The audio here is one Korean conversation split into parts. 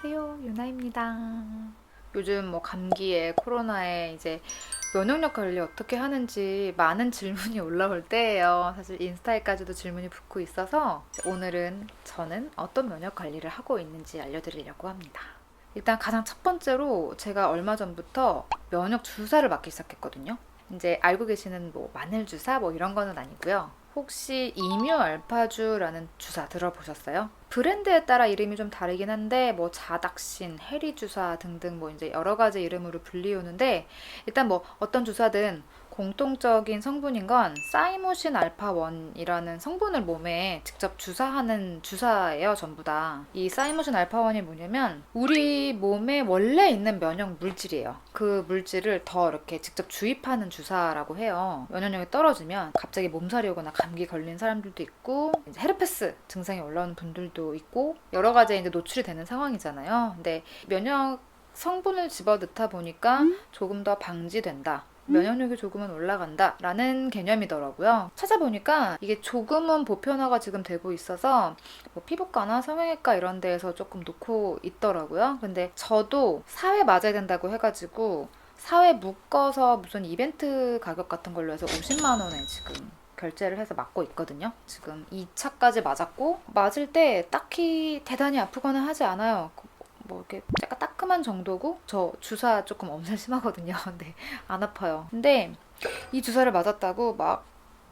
안녕하세요. 유나입니다. 요즘 뭐 감기에 코로나에 이제 면역력 관리 어떻게 하는지 많은 질문이 올라올 때예요. 사실 인스타에까지도 질문이 붙고 있어서 오늘은 저는 어떤 면역 관리를 하고 있는지 알려드리려고 합니다. 일단 가장 첫 번째로 제가 얼마 전부터 면역 주사를 맞기 시작했거든요. 이제 알고 계시는 뭐 마늘 주사 뭐 이런 거는 아니고요. 혹시 이뮤 알파주라는 주사 들어보셨어요? 브랜드에 따라 이름이 좀 다르긴 한데 뭐 자닥신, 해리 주사 등등 뭐 이제 여러 가지 이름으로 불리우는데 일단 뭐 어떤 주사든 공통적인 성분인 건 사이모신 알파 1이라는 성분을 몸에 직접 주사하는 주사예요, 전부 다. 이 사이모신 알파 1이 뭐냐면 우리 몸에 원래 있는 면역 물질이에요. 그 물질을 더 이렇게 직접 주입하는 주사라고 해요. 면역력이 떨어지면 갑자기 몸살이 오거나 감기 걸린 사람들도 있고 이제 헤르페스 증상이 올라오는 분들도 있고 여러 가지에 이제 노출이 되는 상황이잖아요. 근데 면역 성분을 집어 넣다 보니까 조금 더 방지된다. 면역력이 조금은 올라간다 라는 개념이더라고요. 찾아보니까 이게 조금은 보편화가 지금 되고 있어서 뭐 피부과나 성형외과 이런 데에서 조금 놓고 있더라고요. 근데 저도 사회 맞아야 된다고 해가지고 사회 묶어서 무슨 이벤트 가격 같은 걸로 해서 50만 원에 지금 결제를 해서 맞고 있거든요. 지금 2차까지 맞았고 맞을 때 딱히 대단히 아프거나 하지 않아요. 뭐 이렇게 약간 따끔한 정도고 저 주사 조금 엄살 심하거든요. 근데 안 아파요. 근데 이 주사를 맞았다고 막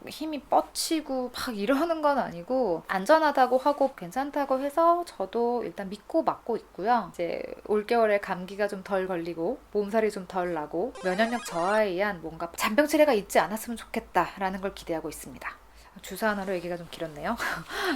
힘이 뻗치고 막 이러는 건 아니고 안전하다고 하고 괜찮다고 해서 저도 일단 믿고 맞고 있고요. 이제 올겨울에 감기가 좀 덜 걸리고 몸살이 좀 덜 나고 면역력 저하에 의한 뭔가 잔병 치레가 있지 않았으면 좋겠다라는 걸 기대하고 있습니다. 주사 하나로 얘기가 좀 길었네요.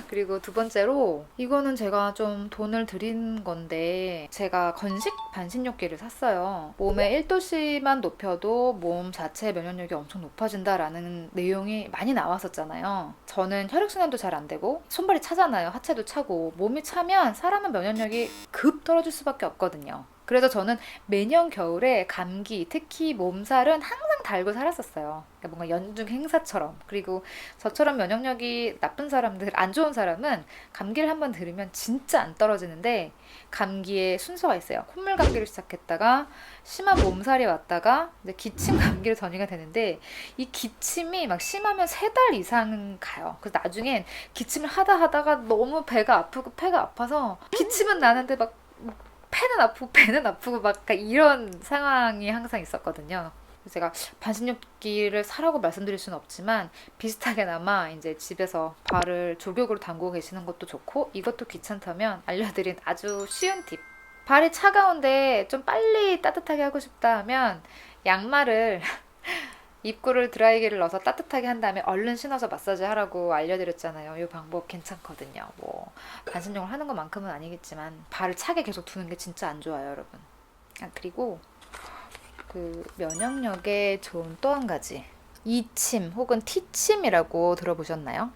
그리고 두 번째로 이거는 제가 좀 돈을 들인 건데 제가 건식 반신욕기를 샀어요. 몸의 1도씨만 높여도 몸 자체 면역력이 엄청 높아진다라는 내용이 많이 나왔었잖아요. 저는 혈액순환도 잘 안 되고 손발이 차잖아요. 하체도 차고 몸이 차면 사람은 면역력이 급 떨어질 수밖에 없거든요. 그래서 저는 매년 겨울에 감기, 특히 몸살은 항상 달고 살았었어요. 그러니까 뭔가 연중 행사처럼. 그리고 저처럼 면역력이 나쁜 사람들, 안 좋은 사람은 감기를 한번 들으면 진짜 안 떨어지는데 감기에 순서가 있어요. 콧물 감기를 시작했다가 심한 몸살이 왔다가 이제 기침 감기로 전이가 되는데 이 기침이 막 심하면 3달 이상 가요. 그래서 나중엔 기침을 하다가 너무 배가 아프고 폐가 아파서 기침은 나는데 막 폐는 아프고 배는 아프고 막 이런 상황이 항상 있었거든요. 그래서 제가 반신욕기를 사라고 말씀드릴 수는 없지만 비슷하게나마 이제 집에서 발을 조격으로 담그고 계시는 것도 좋고 이것도 귀찮다면 알려드린 아주 쉬운 팁. 발이 차가운데 좀 빨리 따뜻하게 하고 싶다 하면 양말을 입구를 드라이기를 넣어서 따뜻하게 한 다음에 얼른 신어서 마사지 하라고 알려드렸잖아요. 이 방법 괜찮거든요. 뭐 반신욕을 하는 것만큼은 아니겠지만 발을 차게 계속 두는 게 진짜 안 좋아요, 여러분. 그리고 그 면역력에 좋은 또 한 가지 이침 혹은 티침이라고 들어보셨나요?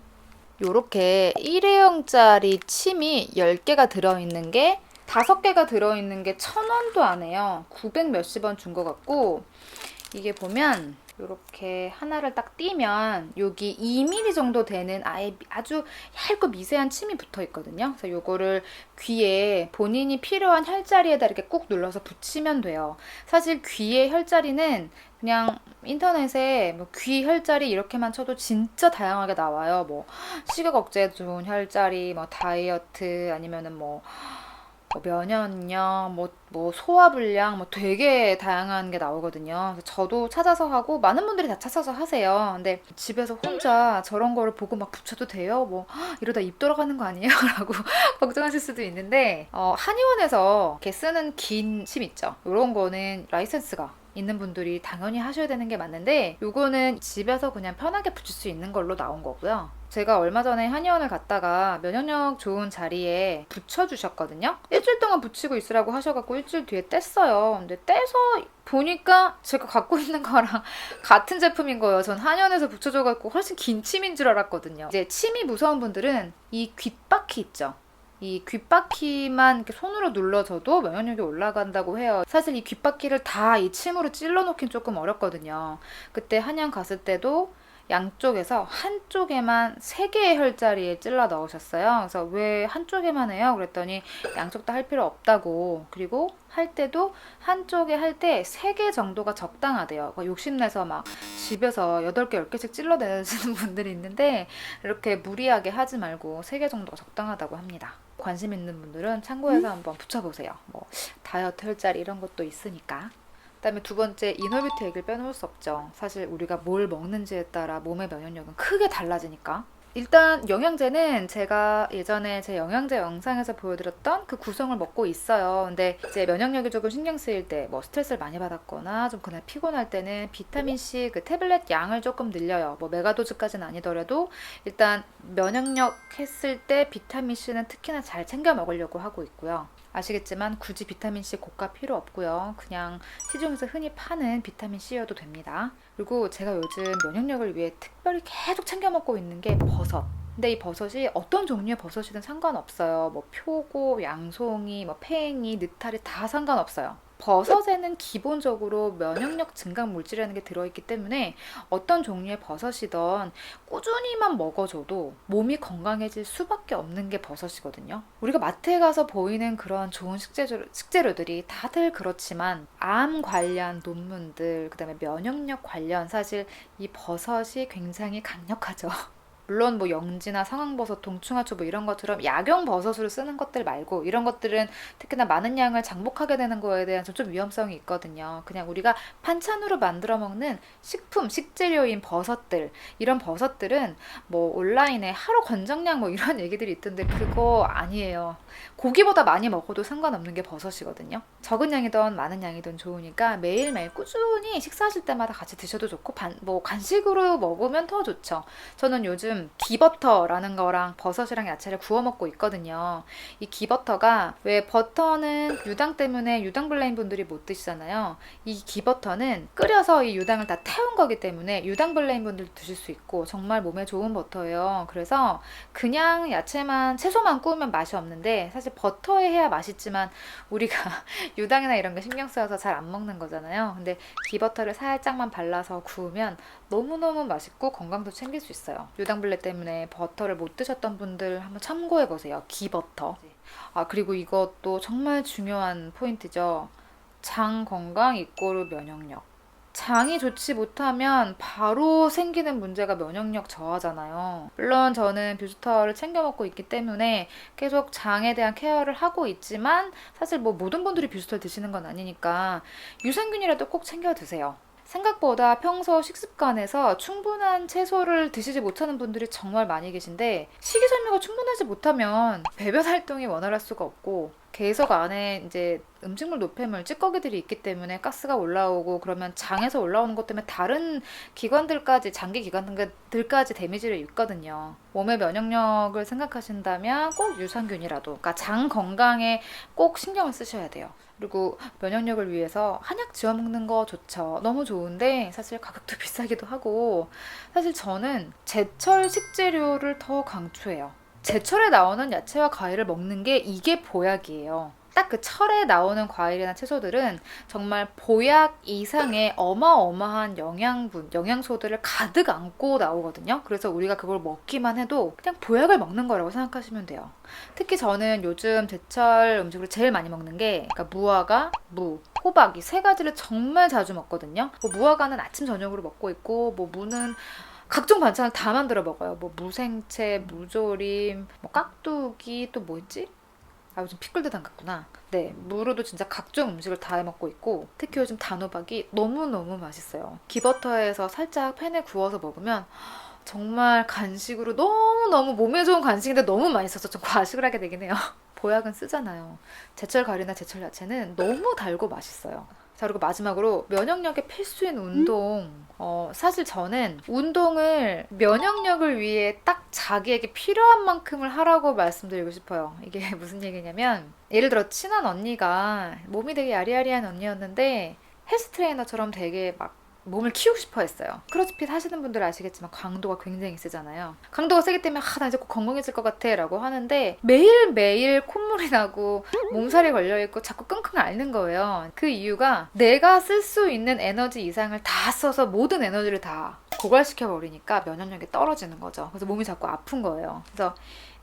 요렇게 일회용짜리 침이 10개가 들어있는 게 5개가 들어있는 게 1,000원도 안 해요. 900 몇십 원 준 것 같고 이게 보면 이렇게 하나를 딱 띄면 여기 2mm 정도 되는 아주 얇고 미세한 침이 붙어 있거든요. 그래서 요거를 귀에 본인이 필요한 혈자리에다 이렇게 꾹 눌러서 붙이면 돼요. 사실 귀의 혈자리는 그냥 인터넷에 뭐 귀 혈자리 이렇게만 쳐도 진짜 다양하게 나와요. 뭐 시각 억제에 좋은 혈자리, 뭐 다이어트 아니면은 뭐 면역력, 뭐 소화불량, 뭐 되게 다양한 게 나오거든요. 그래서 저도 찾아서 하고 많은 분들이 다 찾아서 하세요. 근데 집에서 혼자 저런 거를 보고 막 붙여도 돼요? 뭐 이러다 입 돌아가는 거 아니에요? 라고 걱정하실 수도 있는데 한의원에서 이렇게 쓰는 긴 침 있죠. 이런 거는 라이센스가 있는 분들이 당연히 하셔야 되는 게 맞는데 요거는 집에서 그냥 편하게 붙일 수 있는 걸로 나온 거고요. 제가 얼마 전에 한의원을 갔다가 면역력 좋은 자리에 붙여주셨거든요. 일주일 동안 붙이고 있으라고 하셔갖고 일주일 뒤에 뗐어요. 근데 떼서 보니까 제가 갖고 있는 거랑 같은 제품인 거예요. 전 한의원에서 붙여줘갖고 훨씬 긴 침인 줄 알았거든요. 이제 침이 무서운 분들은 이 귓바퀴 있죠. 이 귓바퀴만 이렇게 손으로 눌러줘도 면역력이 올라간다고 해요. 사실 이 귓바퀴를 다 이 침으로 찔러 놓긴 조금 어렵거든요. 그때 한양 갔을 때도 양쪽에서 한쪽에만 3개의 혈자리에 찔러 넣으셨어요. 그래서 왜 한쪽에만 해요? 그랬더니 양쪽 다 할 필요 없다고. 그리고 할 때도 한쪽에 할 때 3개 정도가 적당하대요. 욕심내서 막 집에서 8개, 10개씩 찔러내시는 분들이 있는데 이렇게 무리하게 하지 말고 3개 정도가 적당하다고 합니다. 관심 있는 분들은 참고해서 한번 붙여보세요. 뭐 다이어트 혈자리 이런 것도 있으니까. 그다음에 두 번째, 이너뷰티 얘기를 빼놓을 수 없죠. 사실 우리가 뭘 먹는지에 따라 몸의 면역력은 크게 달라지니까. 일단 영양제는 제가 예전에 제 영양제 영상에서 보여드렸던 그 구성을 먹고 있어요. 근데 이제 면역력이 조금 신경 쓰일 때, 뭐 스트레스를 많이 받았거나 좀 그날 피곤할 때는 비타민C 그 태블릿 양을 조금 늘려요. 뭐 메가도즈까지는 아니더라도 일단 면역력 했을 때 비타민C는 특히나 잘 챙겨 먹으려고 하고 있고요. 아시겠지만 굳이 비타민C 고가 필요 없고요. 그냥 시중에서 흔히 파는 비타민C여도 됩니다. 그리고 제가 요즘 면역력을 위해 특별히 계속 챙겨 먹고 있는 게 버섯. 근데 이 버섯이 어떤 종류의 버섯이든 상관없어요. 뭐 표고, 양송이, 뭐 팽이, 느타리 다 상관없어요. 버섯에는 기본적으로 면역력 증강 물질이라는 게 들어있기 때문에 어떤 종류의 버섯이든 꾸준히만 먹어줘도 몸이 건강해질 수밖에 없는 게 버섯이거든요. 우리가 마트에 가서 보이는 그런 좋은 식재료들이 다들 그렇지만 암 관련 논문들, 그다음에 면역력 관련 사실 이 버섯이 굉장히 강력하죠. 물론 뭐 영지나 상황버섯, 동충하초 뭐 이런 것처럼 약용 버섯으로 쓰는 것들 말고 이런 것들은 특히나 많은 양을 장복하게 되는 거에 대한 좀 위험성이 있거든요. 그냥 우리가 반찬으로 만들어 먹는 식품, 식재료인 버섯들, 이런 버섯들은 뭐 온라인에 하루 권장량 뭐 이런 얘기들이 있던데 그거 아니에요. 고기보다 많이 먹어도 상관없는 게 버섯이거든요. 적은 양이든 많은 양이든 좋으니까 매일매일 꾸준히 식사하실 때마다 같이 드셔도 좋고 뭐 간식으로 먹으면 더 좋죠. 저는 요즘 기버터라는 거랑 버섯이랑 야채를 구워 먹고 있거든요. 이 기버터가 왜 버터는 유당 때문에 유당불내인 분들이 못 드시잖아요. 이 기버터는 끓여서 이 유당을 다 태운 거기 때문에 유당불내인 분들도 드실 수 있고 정말 몸에 좋은 버터예요. 그래서 그냥 야채만 채소만 구우면 맛이 없는데 사실 버터에 해야 맛있지만 우리가 유당이나 이런 거 신경 쓰여서 잘 안 먹는 거잖아요. 근데 기버터를 살짝만 발라서 구우면 너무너무 맛있고 건강도 챙길 수 있어요. 유당불내 때문에 버터를 못 드셨던 분들 한번 참고해보세요. 기버터. 그리고 이것도 정말 중요한 포인트죠. 장 건강 이꼬르 면역력. 장이 좋지 못하면 바로 생기는 문제가 면역력 저하잖아요. 물론 저는 뷰스터를 챙겨 먹고 있기 때문에 계속 장에 대한 케어를 하고 있지만 사실 뭐 모든 분들이 뷰스터를 드시는 건 아니니까 유산균이라도 꼭 챙겨 드세요. 생각보다 평소 식습관에서 충분한 채소를 드시지 못하는 분들이 정말 많이 계신데 식이섬유가 충분하지 못하면 배변 활동이 원활할 수가 없고 계속 안에 이제 음식물 노폐물, 찌꺼기들이 있기 때문에 가스가 올라오고 그러면 장에서 올라오는 것 때문에 다른 기관들까지, 장기 기관들까지 데미지를 입거든요. 몸의 면역력을 생각하신다면 꼭 유산균이라도, 그러니까 장 건강에 꼭 신경을 쓰셔야 돼요. 그리고 면역력을 위해서 한약 지어 먹는 거 좋죠. 너무 좋은데 사실 가격도 비싸기도 하고 사실 저는 제철 식재료를 더 강추해요. 제철에 나오는 야채와 과일을 먹는 게 이게 보약이에요. 딱 그 철에 나오는 과일이나 채소들은 정말 보약 이상의 어마어마한 영양분, 영양소들을 가득 안고 나오거든요. 그래서 우리가 그걸 먹기만 해도 그냥 보약을 먹는 거라고 생각하시면 돼요. 특히 저는 요즘 제철 음식으로 제일 많이 먹는 게 그러니까 무화과, 무, 호박 이 3가지를 정말 자주 먹거든요. 뭐 무화과는 아침 저녁으로 먹고 있고 뭐 무는 각종 반찬을 다 만들어 먹어요. 뭐 무생채, 무조림, 뭐 깍두기 또 뭐 있지? 요즘 피클도 담갔구나. 네, 무로도 진짜 각종 음식을 다 해먹고 있고 특히 요즘 단호박이 너무너무 맛있어요. 기버터에서 살짝 팬에 구워서 먹으면 정말 간식으로 너무너무 몸에 좋은 간식인데 너무 맛있어서 좀 과식을 하게 되긴 해요. 보약은 쓰잖아요. 제철 과일이나 제철 야채는 너무 달고 맛있어요. 자, 그리고 마지막으로 면역력에 필수인 운동. 사실 저는 운동을 면역력을 위해 딱 자기에게 필요한 만큼을 하라고 말씀드리고 싶어요. 이게 무슨 얘기냐면 예를 들어 친한 언니가 몸이 되게 야리야리한 언니였는데 헬스 트레이너처럼 되게 막 몸을 키우고 싶어 했어요. 크로스핏 하시는 분들 아시겠지만 강도가 굉장히 세잖아요. 강도가 세기 때문에 나 이제 꼭 건강해질 것 같아 라고 하는데 매일매일 콧물이 나고 몸살이 걸려있고 자꾸 끙끙 앓는 거예요. 그 이유가 내가 쓸 수 있는 에너지 이상을 다 써서 모든 에너지를 다 고갈시켜 버리니까 면역력이 떨어지는 거죠. 그래서 몸이 자꾸 아픈 거예요. 그래서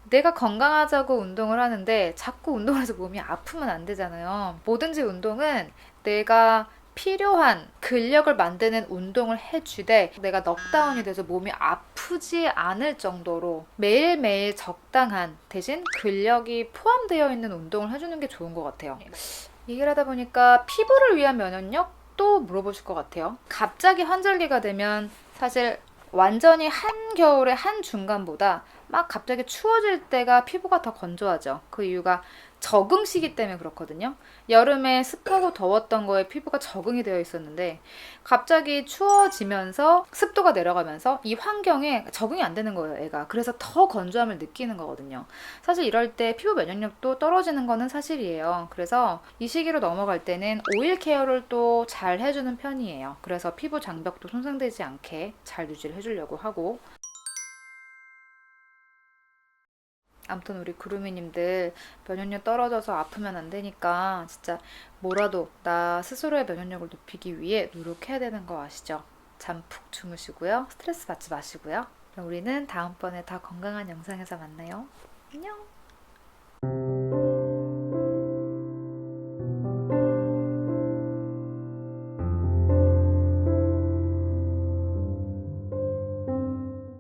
내가 건강하자고 운동을 하는데 자꾸 운동을 해서 몸이 아프면 안 되잖아요. 뭐든지 운동은 내가 필요한 근력을 만드는 운동을 해주되 내가 넉다운이 돼서 몸이 아프지 않을 정도로 매일매일 적당한 대신 근력이 포함되어 있는 운동을 해주는 게 좋은 것 같아요. 얘기를 하다 보니까 피부를 위한 면역력도 물어보실 것 같아요. 갑자기 환절기가 되면 사실 완전히 한겨울의 한중간보다 막 갑자기 추워질 때가 피부가 더 건조하죠. 그 이유가 적응 시기 때문에 그렇거든요. 여름에 습하고 더웠던 거에 피부가 적응이 되어 있었는데 갑자기 추워지면서 습도가 내려가면서 이 환경에 적응이 안 되는 거예요, 애가. 그래서 더 건조함을 느끼는 거거든요. 사실 이럴 때 피부 면역력도 떨어지는 거는 사실이에요. 그래서 이 시기로 넘어갈 때는 오일 케어를 또 잘 해주는 편이에요. 그래서 피부 장벽도 손상되지 않게 잘 유지를 해주려고 하고. 아무튼 우리 구루미님들 면역력 떨어져서 아프면 안 되니까 진짜 뭐라도 나 스스로의 면역력을 높이기 위해 노력해야 되는 거 아시죠? 잠 푹 주무시고요. 스트레스 받지 마시고요. 그럼 우리는 다음번에 더 건강한 영상에서 만나요. 안녕!